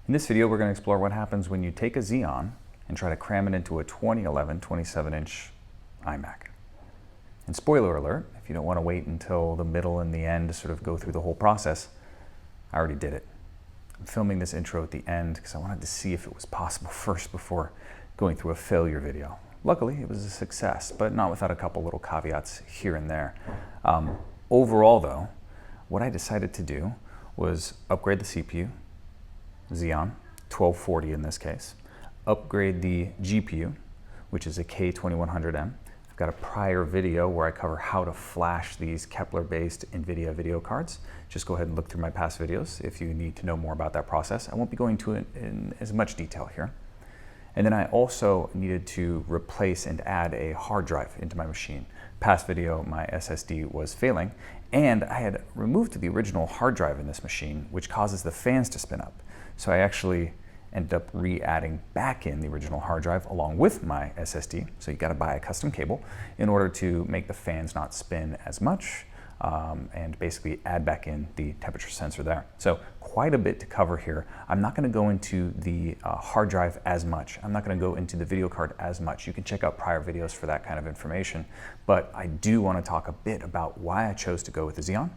In this video, we're going to explore what happens when you take a Xeon and try to cram it into a 2011 27-inch iMac. And spoiler alert, if you don't want to wait until the middle and the end to sort of go through the whole process, I already did it. I'm filming this intro at the end because I wanted to see if it was possible first before going through a failure video. Luckily, it was a success, but not without a couple little caveats here and there. Overall, though, what I decided to do was upgrade the CPU, Xeon, 1240 in this case, upgrade the GPU, which is a k2100m. I've got a prior video where I cover how to flash these Kepler-based NVIDIA video cards. Just go ahead and look through my past videos if you need to know more about that process. I won't be going to it in as much detail here. And then I also needed to replace and add a hard drive into my machine. Past video, my SSD was failing, and I had removed the original hard drive in this machine, which causes the fans to spin up. So I actually ended up re-adding back in the original hard drive along with my SSD. So you gotta buy a custom cable in order to make the fans not spin as much and basically add back in the temperature sensor there. So quite a bit to cover here. I'm not gonna go into the hard drive as much. I'm not gonna go into the video card as much. You can check out prior videos for that kind of information, but I do wanna talk a bit about why I chose to go with the Xeon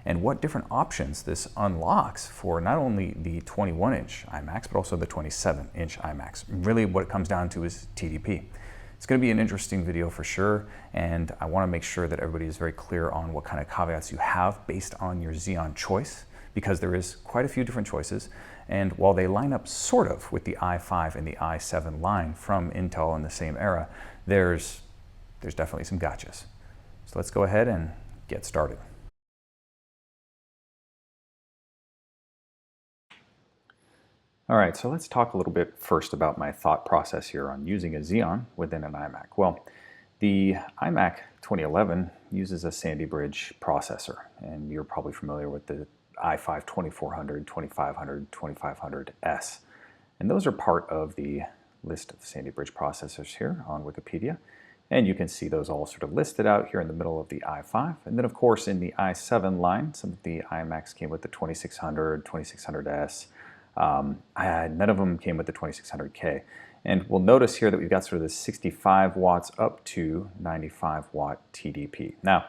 and what different options this unlocks for not only the 21-inch iMacs, but also the 27-inch iMacs. Really what it comes down to is TDP. It's going to be an interesting video for sure, and I want to make sure that everybody is very clear on what kind of caveats you have based on your Xeon choice, because there is quite a few different choices, and while they line up sort of with the i5 and the i7 line from Intel in the same era, there's definitely some gotchas. So let's go ahead and get started. All right, so let's talk a little bit first about my thought process here on using a Xeon within an iMac. Well, the iMac 2011 uses a Sandy Bridge processor, and you're probably familiar with the i5 2400, 2500, 2500S. And those are part of the list of Sandy Bridge processors here on Wikipedia. And you can see those all sort of listed out here in the middle of the i5. And then, of course, in the i7 line, some of the iMacs came with the 2600, 2600S. None of them came with the 2600K. And we'll notice here that we've got sort of the 65 watts up to 95 watt TDP. Now,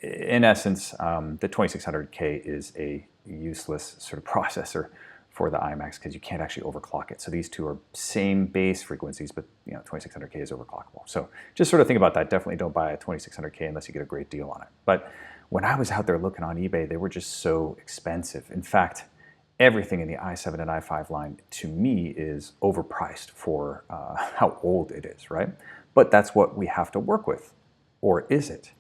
in essence, the 2600K is a useless sort of processor for the iMacs because you can't actually overclock it. So these two are same base frequencies, but 2600K is overclockable. So just sort of think about that. Definitely don't buy a 2600K unless you get a great deal on it. But when I was out there looking on eBay, they were just so expensive. In fact, everything in the i7 and i5 line, to me, is overpriced for how old it is, right? But that's what we have to work with, or is it?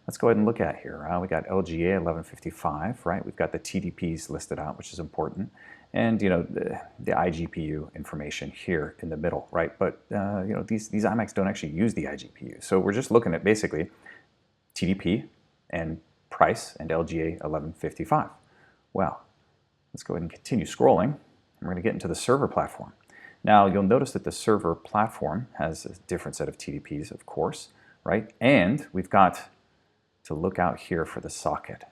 Let's go ahead and look at here. We got LGA 1155, right? We've got the TDPs listed out, which is important, and the iGPU information here in the middle, right? But these iMacs don't actually use the iGPU, so we're just looking at basically TDP and price and LGA 1155. Well, let's go ahead and continue scrolling. We're going to get into the server platform. Now, you'll notice that the server platform has a different set of TDPs, of course, right? And we've got to look out here for the socket.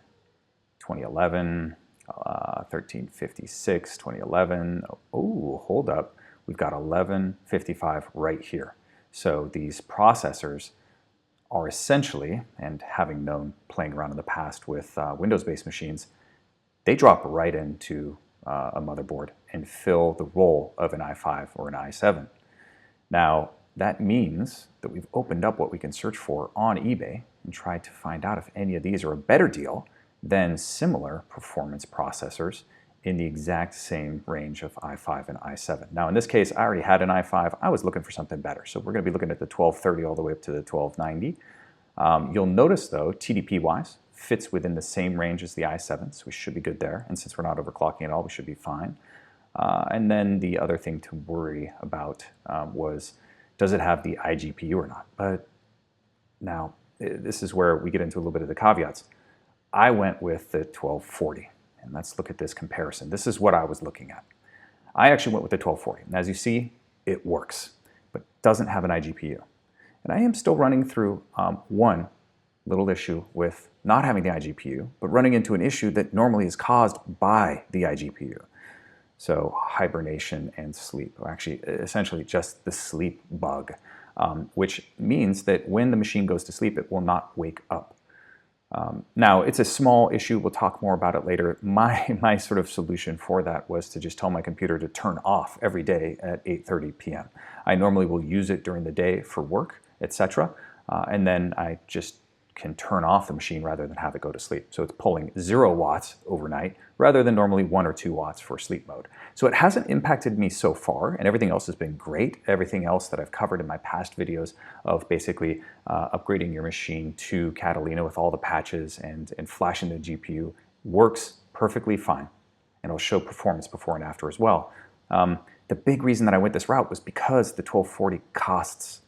2011, 1356, 2011. Oh, hold up. We've got 1155 right here. So these processors are essentially, and having known playing around in the past with Windows-based machines, they drop right into a motherboard and fill the role of an i5 or an i7. Now, that means that we've opened up what we can search for on eBay and tried to find out if any of these are a better deal than similar performance processors in the exact same range of i5 and i7. Now, in this case, I already had an i5. I was looking for something better. So we're going to be looking at the 1230 all the way up to the 1290. You'll notice, though, TDP-wise, fits within the same range as the i7, so we should be good there. And since we're not overclocking at all, we should be fine. And then the other thing to worry about was, does it have the iGPU or not? But now, this is where we get into a little bit of the caveats. I went with the 1240, and let's look at this comparison. This is what I was looking at. I actually went with the 1240, and as you see, it works, but doesn't have an iGPU. And I am still running through one little issue with not having the iGPU, but running into an issue that normally is caused by the iGPU. So hibernation and sleep, or actually essentially just the sleep bug, which means that when the machine goes to sleep, it will not wake up. Now, it's a small issue. We'll talk more about it later. My sort of solution for that was to just tell my computer to turn off every day at 8:30 p.m. I normally will use it during the day for work, etc. And then I just can turn off the machine rather than have it go to sleep. So it's pulling 0 watts overnight rather than normally 1 or 2 watts for sleep mode. So it hasn't impacted me so far, and everything else has been great. Everything else that I've covered in my past videos of basically upgrading your machine to Catalina with all the patches and flashing the GPU works perfectly fine. And it'll show performance before and after as well. The big reason that I went this route was because the 1240 costs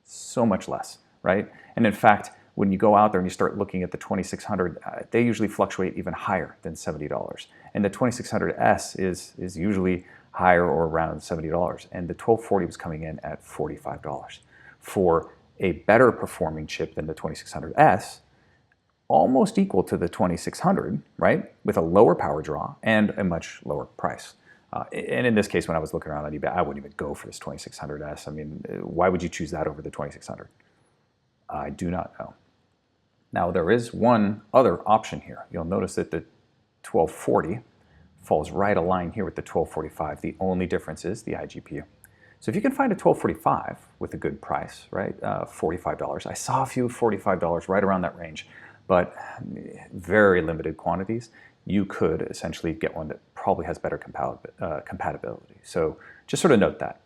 so much less, right? And in fact, when you go out there and you start looking at the 2600, they usually fluctuate even higher than $70. And the 2600S is usually higher or around $70. And the 1240 was coming in at $45 for a better performing chip than the 2600S, almost equal to the 2600, right? With a lower power draw and a much lower price. And in this case, when I was looking around on eBay, I wouldn't even go for this 2600S. I mean, why would you choose that over the 2600? I do not know. Now, there is one other option here. You'll notice that the 1240 falls right aligned here with the 1245. The only difference is the iGPU. So if you can find a 1245 with a good price, right, $45. I saw a few $45 right around that range, but very limited quantities. You could essentially get one that probably has better compatibility. So just sort of note that.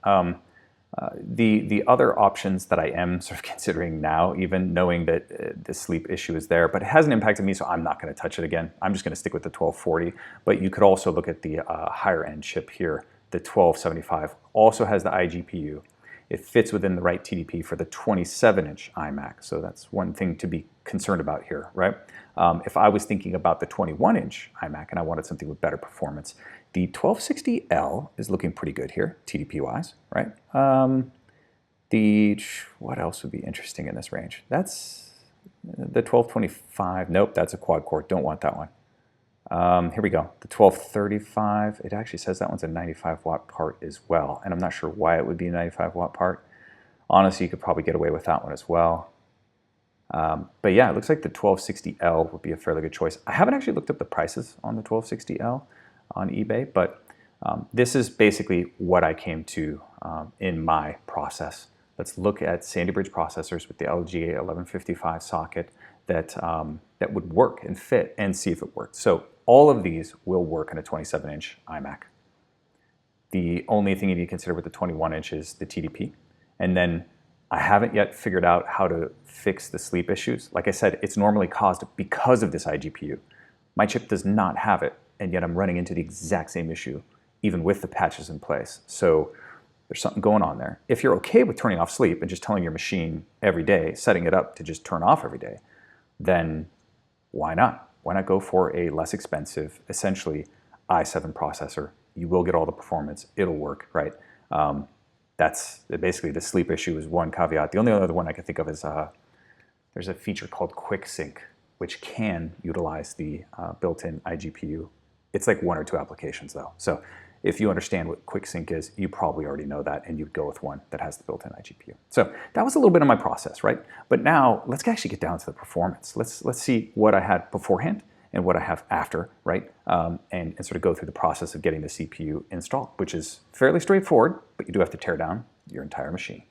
The other options that I am sort of considering now, even knowing that the sleep issue is there, but it hasn't impacted me, so I'm not going to touch it again. I'm just going to stick with the 1240. But you could also look at the higher end chip here. The 1275 also has the iGPU. It fits within the right TDP for the 27-inch iMac. So that's one thing to be concerned about here, right? If I was thinking about the 21-inch iMac and I wanted something with better performance, the 1260L is looking pretty good here, TDP-wise, right? What else would be interesting in this range? That's the 1225. Nope, that's a quad core. Don't want that one. Here we go. The 1235. It actually says that one's a 95 watt part as well, and I'm not sure why it would be a 95 watt part. Honestly, you could probably get away with that one as well. But yeah, it looks like the 1260L would be a fairly good choice. I haven't actually looked up the prices on the 1260L on eBay, but this is basically what I came to in my process. Let's look at Sandy Bridge processors with the LGA 1155 socket that would work and fit and see if it worked. So all of these will work in a 27-inch iMac. The only thing you need to consider with the 21-inch is the TDP. And then I haven't yet figured out how to fix the sleep issues. Like I said, it's normally caused because of this iGPU. My chip does not have it, and yet I'm running into the exact same issue, even with the patches in place. So there's something going on there. If you're okay with turning off sleep and just telling your machine every day, setting it up to just turn off every day, then why not? Why not go for a less expensive, essentially i7 processor? You will get all the performance. It'll work, right? That's basically the sleep issue is one caveat. The only other one I can think of is there's a feature called Quick Sync, which can utilize the built-in iGPU. It's like 1 or 2 applications though. So if you understand what Quick Sync is, you probably already know that, and you'd go with one that has the built-in iGPU. So that was a little bit of my process, right? But now let's actually get down to the performance. Let's see what I had beforehand and what I have after, right? And sort of go through the process of getting the CPU installed, which is fairly straightforward, but you do have to tear down your entire machine.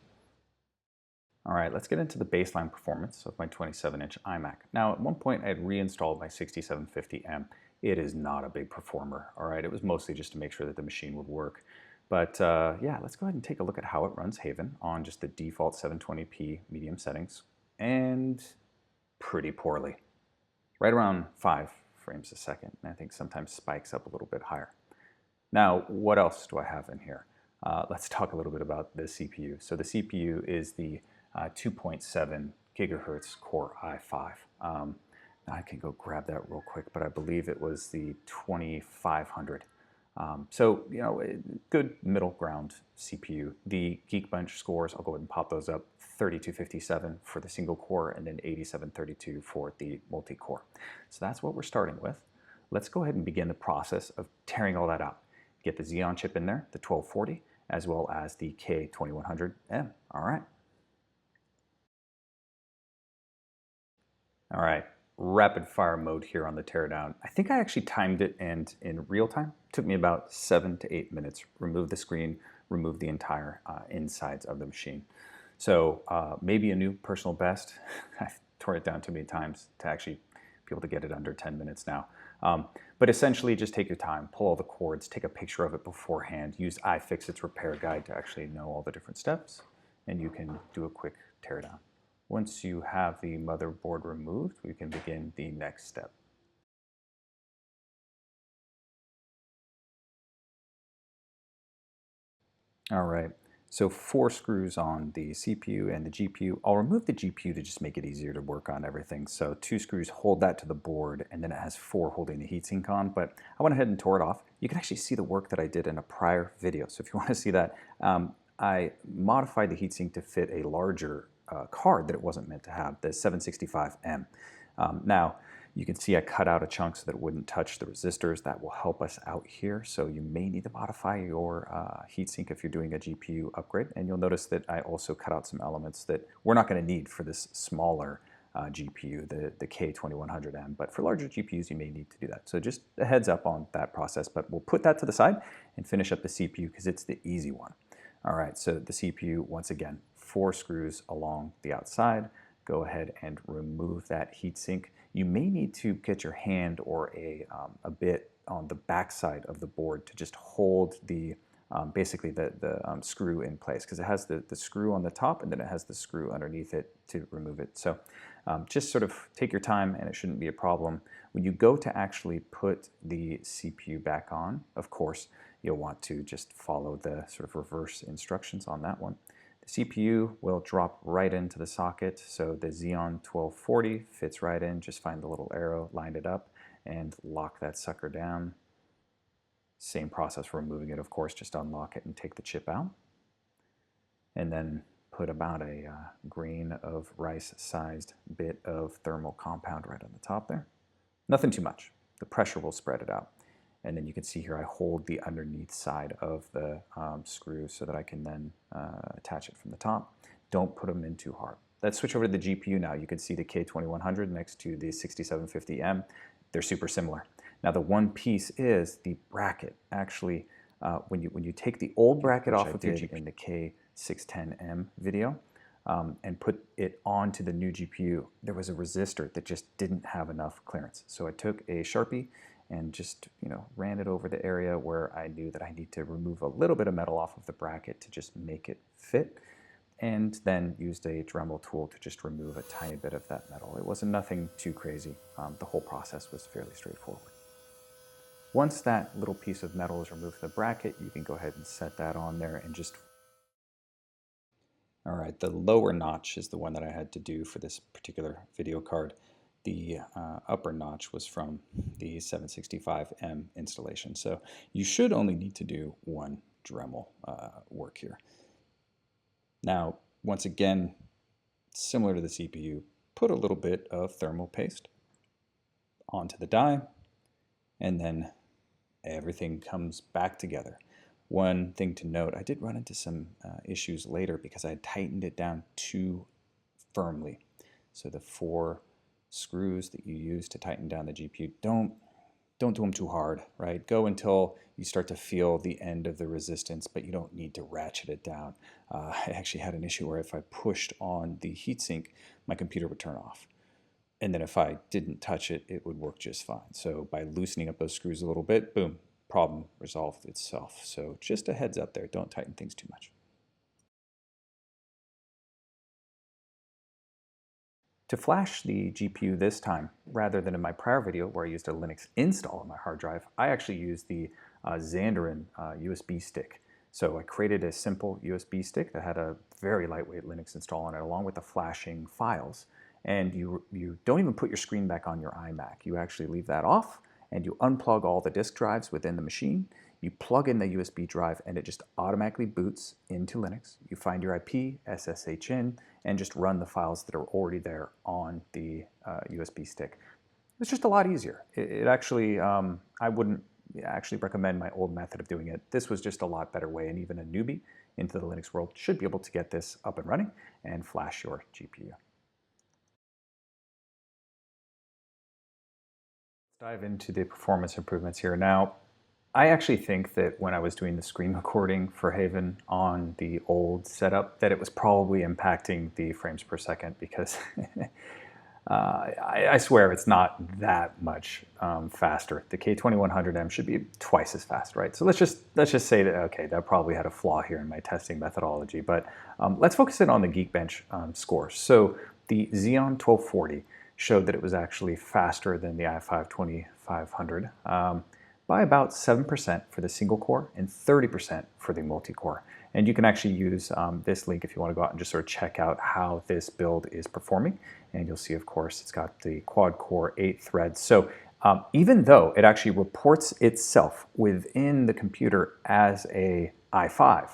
All right, let's get into the baseline performance of my 27-inch iMac. Now, at one point, I had reinstalled my 6750M. It is not a big performer, all right? It was mostly just to make sure that the machine would work. But yeah, let's go ahead and take a look at how it runs Haven on just the default 720p medium settings, and pretty poorly. Right around 5 frames a second, and I think sometimes spikes up a little bit higher. Now, what else do I have in here? Let's talk a little bit about the CPU. So the CPU is the 2.7 gigahertz Core i5. I can go grab that real quick, but I believe it was the 2500. So, you know, good middle ground CPU. The Geekbench scores, I'll go ahead and pop those up, 3257 for the single core and then 8732 for the multi-core. So that's what we're starting with. Let's go ahead and begin the process of tearing all that out. Get the Xeon chip in there, the 1240, as well as the k2100m. All right. All right, rapid fire mode here on the teardown. I think I actually timed it, and in real time, it took me about 7 to 8 minutes. Remove the screen, remove the entire insides of the machine. So maybe a new personal best. I've tore it down too many times to actually be able to get it under 10 minutes now. But essentially, just take your time, pull all the cords, take a picture of it beforehand, use iFixit's repair guide to actually know all the different steps, and you can do a quick teardown. Once you have the motherboard removed, we can begin the next step. All right, so 4 screws on the CPU and the GPU. I'll remove the GPU to just make it easier to work on everything. So 2 screws hold that to the board, and then it has 4 holding the heatsink on, but I went ahead and tore it off. You can actually see the work that I did in a prior video. So if you want to see that, I modified the heatsink to fit a larger card that it wasn't meant to have, the 765M. Now, you can see I cut out a chunk so that it wouldn't touch the resistors. That will help us out here. So you may need to modify your heatsink if you're doing a GPU upgrade. And you'll notice that I also cut out some elements that we're not going to need for this smaller GPU, the k2100M. But for larger GPUs, you may need to do that. So just a heads up on that process. But we'll put that to the side and finish up the CPU because it's the easy one. All right, so the CPU, once again, 4 screws along the outside. Go ahead and remove that heatsink. You may need to get your hand or a bit on the back side of the board to just hold the basically the screw in place, because it has the screw on the top and then it has the screw underneath it to remove it. So just sort of take your time and it shouldn't be a problem. When you go to actually put the CPU back on, of course, you'll want to just follow the sort of reverse instructions on that one. The CPU will drop right into the socket, so the Xeon 1240 fits right in. Just find the little arrow, line it up, and lock that sucker down. Same process for removing it, of course, just unlock it and take the chip out. And then put about a grain of rice-sized bit of thermal compound right on the top there. Nothing too much. The pressure will spread it out. And then you can see here I hold the underneath side of the screw so that I can then attach it from the top. Don't put them in too hard. Let's switch over to the GPU now. You can see the k2100 next to the 6750M. They're super similar. Now the one piece is the bracket. Actually, when you take the old bracket off of your GPU in the k610M video and put it onto the new GPU, there was a resistor that just didn't have enough clearance. So I took a Sharpie and just ran it over the area where I knew that I need to remove a little bit of metal off of the bracket to just make it fit, and then used a Dremel tool to just remove a tiny bit of that metal. It wasn't nothing too crazy. The whole process was fairly straightforward. Once that little piece of metal is removed from the bracket, you can go ahead and set that on there and just... All right, the lower notch is the one that I had to do for this particular video card. The upper notch was from the 765M installation. So you should only need to do one Dremel work here. Now, once again, similar to the CPU, put a little bit of thermal paste onto the die, and then everything comes back together. One thing to note, I did run into some issues later because I had tightened it down too firmly. So the 4 screws that you use to tighten down the GPU, don't do them too hard, right? Go until you start to feel the end of the resistance, but you don't need to ratchet it down. I actually had an issue where if I pushed on the heatsink, my computer would turn off. And then if I didn't touch it, it would work just fine. So by loosening up those screws a little bit, boom, problem resolved itself. So just a heads up there, don't tighten things too much. To flash the GPU this time, rather than in my prior video where I used a Linux install on my hard drive, I actually used the Xanderin USB stick. So I created a simple USB stick that had a very lightweight Linux install on it, along with the flashing files. And you don't even put your screen back on your iMac. You actually leave that off, and you unplug all the disk drives within the machine. You plug in the USB drive, and it just automatically boots into Linux. You find your IP, SSH in, and just run the files that are already there on the USB stick. It's just a lot easier. It actually, I wouldn't actually recommend my old method of doing it. This was just a lot better way, and even a newbie into the Linux world should be able to get this up and running and flash your GPU. Let's dive into the performance improvements here. Now, I actually think that when I was doing the screen recording for Haven on the old setup, that it was probably impacting the frames per second, because I swear it's not that much faster. The k2100m should be twice as fast, right? So let's just say that, okay, that probably had a flaw here in my testing methodology, but let's focus in on the Geekbench scores. So the Xeon 1240 showed that it was actually faster than the i5 2500 by about 7% for the single core and 30% for the multi-core. And you can actually use this link if you want to go out and just sort of check out how this build is performing. And you'll see, of course, it's got the quad-core 8 threads. So even though it actually reports itself within the computer as a i5,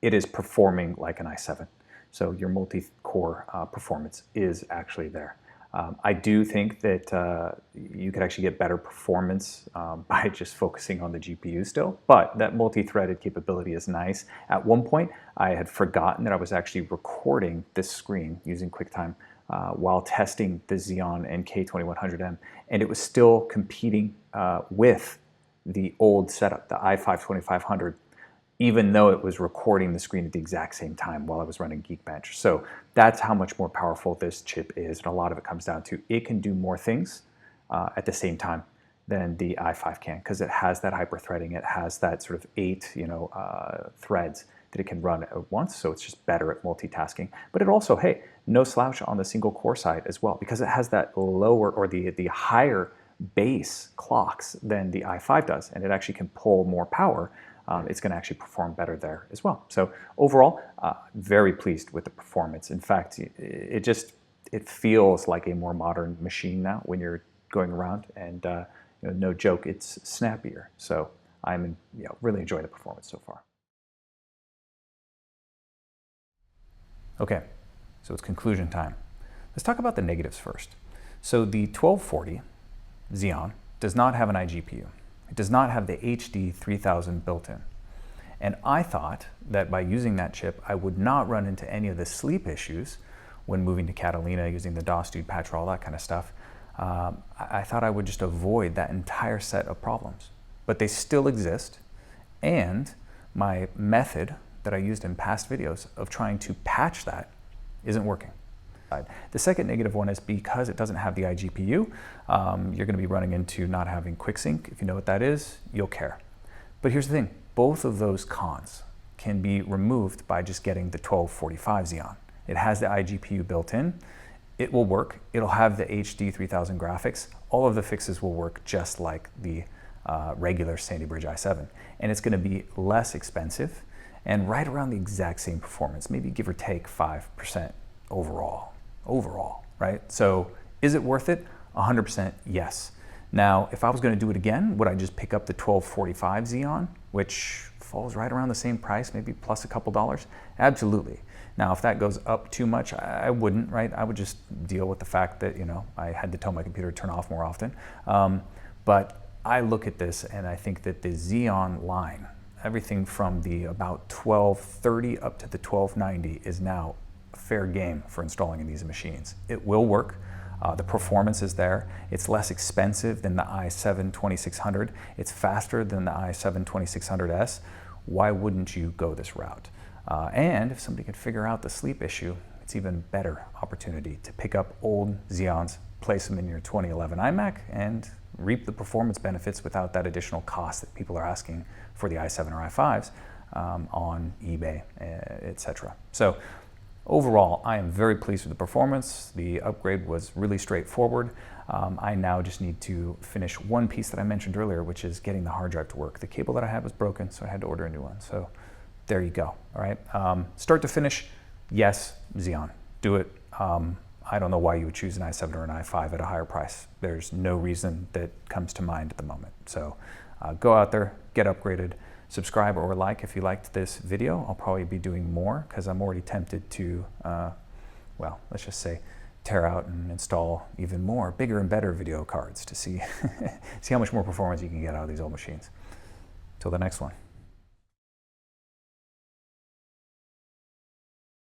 it is performing like an i7. So your multi-core performance is actually there. I do think that you could actually get better performance by just focusing on the GPU still, but that multi-threaded capability is nice. At one point, I had forgotten that I was actually recording this screen using QuickTime while testing the Xeon and k2100m, and it was still competing with the old setup, the i5 2500, even though it was recording the screen at the exact same time while I was running Geekbench. So that's how much more powerful this chip is, and a lot of it comes down to it can do more things at the same time than the i5 can, because it has that hyper-threading, it has that sort of 8 threads that it can run at once, so it's just better at multitasking. But it also, hey, no slouch on the single core side as well, because it has that lower, or the higher base clocks than the i5 does, and it actually can pull more power. It's going to actually perform better there as well. So overall, very pleased with the performance. In fact, it feels like a more modern machine now when you're going around, and no joke, it's snappier. So I'm really enjoying the performance so far. Okay, so it's conclusion time. Let's talk about the negatives first. So the 1240 Xeon does not have an iGPU. It does not have the HD 3000 built in. And I thought that by using that chip, I would not run into any of the sleep issues when moving to Catalina, using the DOS dude patcher, all that kind of stuff. I thought I would just avoid that entire set of problems. But they still exist, and my method that I used in past videos of trying to patch that isn't working. The second negative one is because it doesn't have the iGPU, you're going to be running into not having QuickSync. If you know what that is, you'll care. But here's the thing, both of those cons can be removed by just getting the 1245 Xeon. It has the iGPU built in, it will work, it'll have the HD 3000 graphics, all of the fixes will work just like the regular Sandy Bridge i7. And it's going to be less expensive and right around the exact same performance, maybe give or take 5% overall, right? So is it worth it? 100% yes. Now, if I was going to do it again, would I just pick up the 1245 Xeon, which falls right around the same price, maybe plus a couple dollars? Absolutely. Now, if that goes up too much, I wouldn't, right? I would just deal with the fact that, I had to tell my computer to turn off more often. But I look at this and I think that the Xeon line, everything from the about 1230 up to the 1290 is now fair game for installing in these machines. It will work. The performance is there. It's less expensive than the i7 2600. It's faster than the i7 2600S. Why wouldn't you go this route? And if somebody could figure out the sleep issue, it's even better opportunity to pick up old Xeons, place them in your 2011 iMac, and reap the performance benefits without that additional cost that people are asking for the i7 or i5s on eBay, etc. So overall, I am very pleased with the performance. The upgrade was really straightforward. I now just need to finish one piece that I mentioned earlier, which is getting the hard drive to work. The cable that I had was broken, so I had to order a new one. So there you go, all right? Start to finish, yes, Xeon, do it. I don't know why you would choose an i7 or an i5 at a higher price. There's no reason that comes to mind at the moment. So go out there, get upgraded, subscribe or like if you liked this video. I'll probably be doing more because I'm already tempted to, well, let's just say, tear out and install even more, bigger and better video cards to see, see how much more performance you can get out of these old machines. Till the next one.